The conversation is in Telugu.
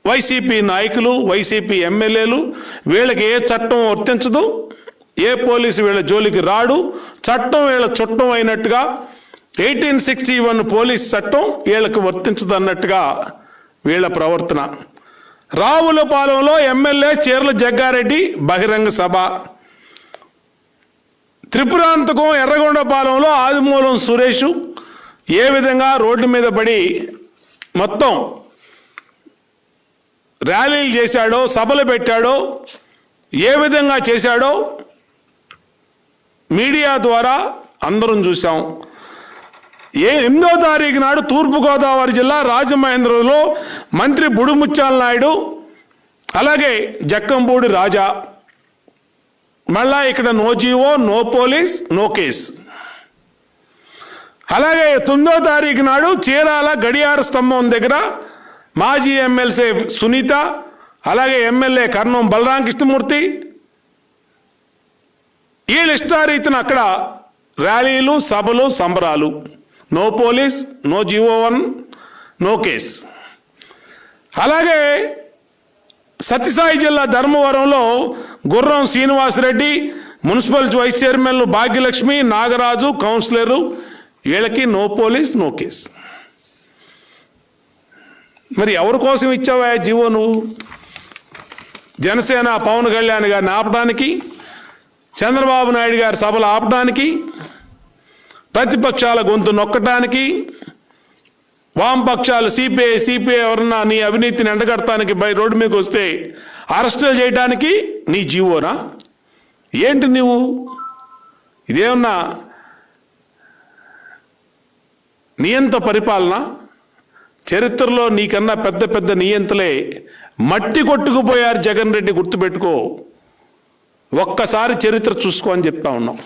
వైసీపీ నాయకులు, వైసీపీ ఎమ్మెల్యేలు, వీళ్ళకి ఏ చట్టం వర్తించదు, ఏ పోలీసు వీళ్ళ జోలికి రాడు, చట్టం వీళ్ళ చుట్టం అయినట్టుగా 1861 పోలీస్ చట్టం వీళ్ళకి వర్తించదు అన్నట్టుగా వీళ్ళ ప్రవర్తన. రావులపాలెంలో ఎమ్మెల్యే చీర్ల జగ్గారెడ్డి బహిరంగ సభ. త్రిపురాంతకం ఎర్రగొండపాలెంలో ఆదిమూలం సురేష్ ఏ విధంగా రోడ్డు మీద పడి మొత్తం ర్యాలీలు చేశాడో, సభలు పెట్టాడో, ఏ విధంగా చేశాడో మీడియా ద్వారా అందరం చూసాం. 8వ తారీఖు నాడు తూర్పుగోదావరి జిల్లా రాజమహేంద్రంలో మంత్రి బుడుముత్యాల నాయుడు, అలాగే జక్కంపూడి రాజా, మళ్ళా ఇక్కడ no GO, no police, no case. అలాగే 9వ తారీఖు నాడు చీరాల గడియార స్తంభం దగ్గర మాజీ ఎమ్మెల్సీ సునీత, అలాగే ఎమ్మెల్యే కర్ణం బలరామకృష్ణమూర్తి, వీళ్ళ ఇష్టారీతిన అక్కడ ర్యాలీలు, సభలు, సంబరాలు. No police, no GO 1, no case. అలాగే సత్యసాయి జిల్లా ధర్మవరంలో గుర్రం శ్రీనివాసరెడ్డి, మున్సిపల్ వైస్ చైర్మన్లు భాగ్యలక్ష్మి, నాగరాజు, కౌన్సిలరు, వీళ్ళకి నో పోలీస్, నో కేస్. మరి ఎవరి కోసం ఇచ్చావా జీవో నువ్వు? జనసేన పవన్ కళ్యాణ్ గారిని ఆపడానికి, చంద్రబాబు నాయుడు గారి సభలు ఆపడానికి, ప్రతిపక్షాల గొంతు నొక్కటానికి, వామపక్షాలు సిపిఐ ఎవరన్నా నీ అవినీతిని ఎండగడటానికి రోడ్డు మీదకి వస్తే అరెస్టులు చేయడానికి నీ జీవోనా? ఏంటి నువ్వు? ఇదేమన్నా నియంత పరిపాలన? చరిత్రలో నీకన్నా పెద్ద పెద్ద నియంతలే మట్టి కొట్టుకుపోయారు జగన్ రెడ్డి, గుర్తుపెట్టుకో. ఒక్కసారి చరిత్ర చూసుకో అని చెప్తా ఉన్నాం.